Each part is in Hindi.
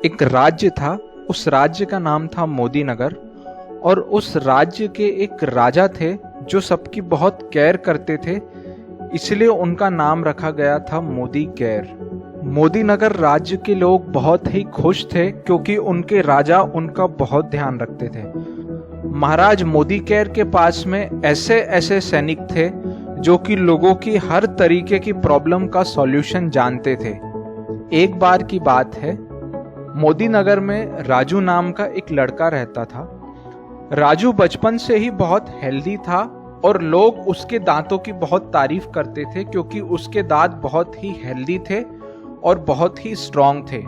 एक राज्य था, उस राज्य का नाम था मोदी नगर। और उस राज्य के एक राजा थे जो सबकी बहुत केयर करते थे, इसलिए उनका नाम रखा गया था मोदी केयर। मोदी नगर राज्य के लोग बहुत ही खुश थे क्योंकि उनके राजा उनका बहुत ध्यान रखते थे। महाराज मोदी केयर के पास में ऐसे ऐसे सैनिक थे जो कि लोगों की हर तरीके की प्रॉब्लम का सॉल्यूशन जानते थे। एक बार की बात है, मोदी नगर में राजू नाम का एक लड़का रहता था। राजू बचपन से ही बहुत हेल्दी था और लोग उसके दांतों की बहुत तारीफ करते थे क्योंकि उसके दांत बहुत ही हेल्दी थे और बहुत ही स्ट्रांग थे।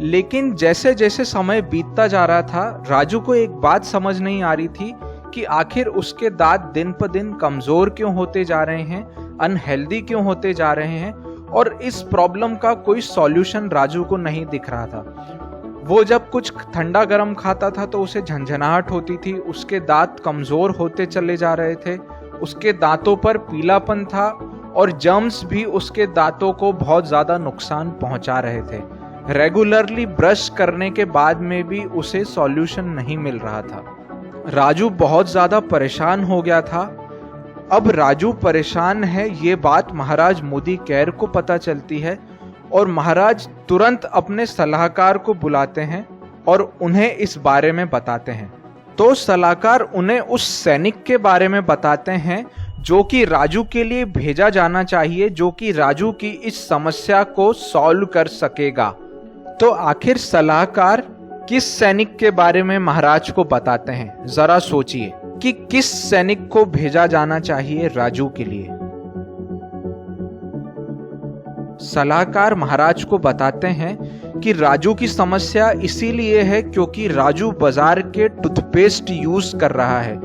लेकिन जैसे जैसे समय बीतता जा रहा था, राजू को एक बात समझ नहीं आ रही थी कि आखिर उसके दांत दिन पर दिन कमजोर क्यों होते जा रहे हैं, अनहेल्दी क्यों होते जा रहे हैं, और इस प्रॉब्लम का कोई सॉल्यूशन राजू को नहीं दिख रहा था। वो जब कुछ ठंडा गर्म खाता था तो उसे झंझनाहट होती थी, उसके दांत कमजोर होते चले जा रहे थे, उसके दांतों पर पीलापन था और जर्म्स भी उसके दांतों को बहुत ज्यादा नुकसान पहुंचा रहे थे। रेगुलरली ब्रश करने के बाद में भी उसे सॉल्यूशन नहीं मिल रहा था। राजू बहुत ज्यादा परेशान हो गया था। अब राजू परेशान है ये बात महाराज मोदी केयर को पता चलती है और महाराज तुरंत अपने सलाहकार को बुलाते हैं और उन्हें इस बारे में बताते हैं। तो सलाहकार उन्हें उस सैनिक के बारे में बताते हैं जो कि राजू के लिए भेजा जाना चाहिए, जो कि राजू की इस समस्या को सॉल्व कर सकेगा। तो आखिर सलाहकार किस सैनिक के बारे में महाराज को बताते हैं, जरा सोचिए कि किस सैनिक को भेजा जाना चाहिए राजू के लिए। सलाहकार महाराज को बताते हैं कि राजू की समस्या इसीलिए है क्योंकि राजू बाजार के टूथपेस्ट यूज कर रहा है।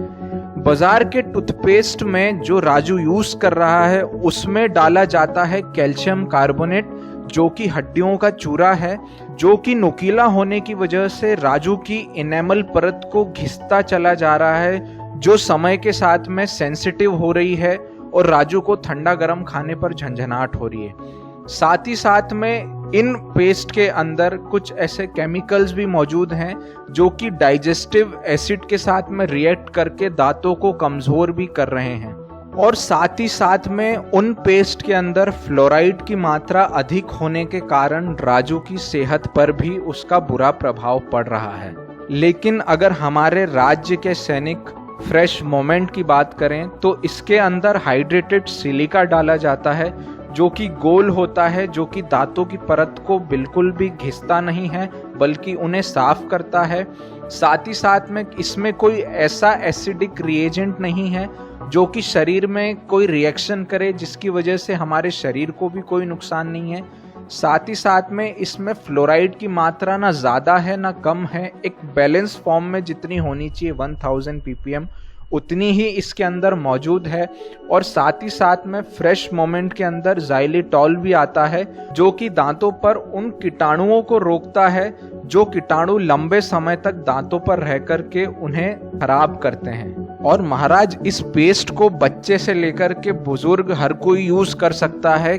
बाजार के टूथपेस्ट में जो राजू यूज कर रहा है उसमें डाला जाता है कैल्शियम कार्बोनेट, जो कि हड्डियों का चूरा है, जो कि नुकीला होने की वजह से राजू की इनेमल परत को घिसता चला जा रहा है, जो समय के साथ में सेंसिटिव हो रही है और राजू को ठंडा गर्म खाने पर झंझनाहट हो रही है। साथ ही साथ में इन पेस्ट के अंदर कुछ ऐसे केमिकल्स भी मौजूद हैं जो कि डाइजेस्टिव एसिड के साथ में रिएक्ट करके दांतों को कमजोर भी कर रहे हैं। और साथ ही साथ में उन पेस्ट के अंदर फ्लोराइड की मात्रा अधिक होने के कारण राजू की सेहत पर भी उसका बुरा प्रभाव पड़ रहा है। लेकिन अगर हमारे राज्य के सैनिक फ्रेश मोमेंट की बात करें तो इसके अंदर हाइड्रेटेड सिलिका डाला जाता है जो कि गोल होता है, जो कि दांतों की परत को बिल्कुल भी घिसता नहीं है बल्कि उन्हें साफ करता है। साथ ही साथ में इसमें कोई ऐसा एसिडिक रिएजेंट नहीं है जो कि शरीर में कोई रिएक्शन करे जिसकी वजह से हमारे शरीर को भी कोई नुकसान नहीं है। साथ ही साथ में इसमें फ्लोराइड की मात्रा ना ज़्यादा है ना कम है, एक बैलेंस फॉर्म में जितनी होनी चाहिए 1000 ppm उतनी ही इसके अंदर मौजूद है। और साथ ही साथ में फ्रेश मोमेंट के अंदर ज़ाइलिटॉल भी आता है जो कि दांतों पर उन कीटाणुओं को रोकता है जो कीटाणु लंबे समय तक दांतों पर रह करके उन्हें खराब करते हैं। और महाराज इस पेस्ट को बच्चे से लेकर के बुजुर्ग हर कोई यूज कर सकता है,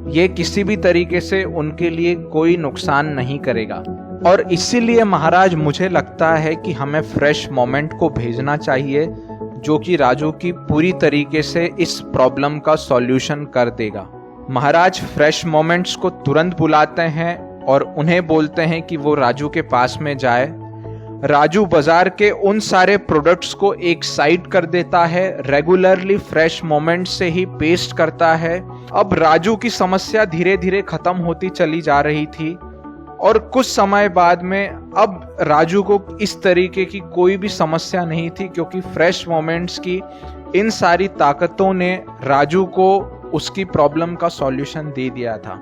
ये किसी भी तरीके से उनके लिए कोई नुकसान नहीं करेगा। और इसीलिए महाराज मुझे लगता है कि हमें फ्रेश मोमेंट को भेजना चाहिए जो कि राजू की पूरी तरीके से इस प्रॉब्लम का सॉल्यूशन कर देगा। महाराज फ्रेश मोमेंट्स को तुरंत बुलाते हैं और उन्हें बोलते हैं कि वो राजू के पास में जाए। राजू बाजार के उन सारे प्रोडक्ट्स को एक साइड कर देता है, रेगुलरली फ्रेश मोमेंट से ही पेस्ट करता है। अब राजू की समस्या धीरे धीरे खत्म होती चली जा रही थी और कुछ समय बाद में अब राजू को इस तरीके की कोई भी समस्या नहीं थी क्योंकि फ्रेश मोमेंट्स की इन सारी ताकतों ने राजू को उसकी प्रॉब्लम का सॉल्यूशन दे दिया था।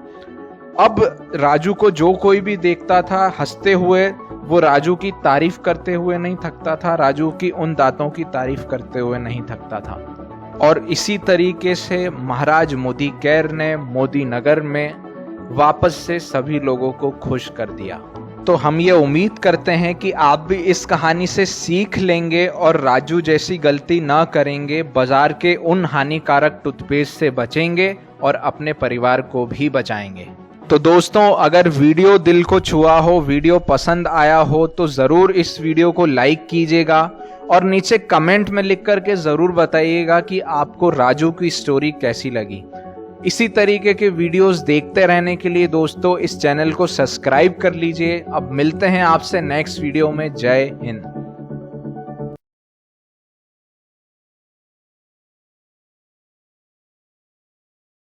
अब राजू को जो कोई भी देखता था हंसते हुए, वो राजू की तारीफ करते हुए नहीं थकता था, राजू की उन दांतों की तारीफ करते हुए नहीं थकता था। और इसी तरीके से महाराज मोदी केयर ने मोदी नगर में वापस से सभी लोगों को खुश कर दिया। तो हम ये उम्मीद करते हैं कि आप भी इस कहानी से सीख लेंगे और राजू जैसी गलती ना करेंगे, बाजार के उन हानिकारक टूथपेस्ट से बचेंगे और अपने परिवार को भी बचाएंगे। तो दोस्तों, अगर वीडियो दिल को छुआ हो, वीडियो पसंद आया हो तो ज़रूर इस वीडियो को लाइक कीजिएगा और नीचे कमेंट में लिख करके ज़रूर बताइएगा कि आपको राजू की स्टोरी कैसी लगी। इसी तरीके के वीडियोस देखते रहने के लिए दोस्तों इस चैनल को सब्सक्राइब कर लीजिए। अब मिलते हैं आपसे नेक्स्ट वीडियो में। जय हिंद।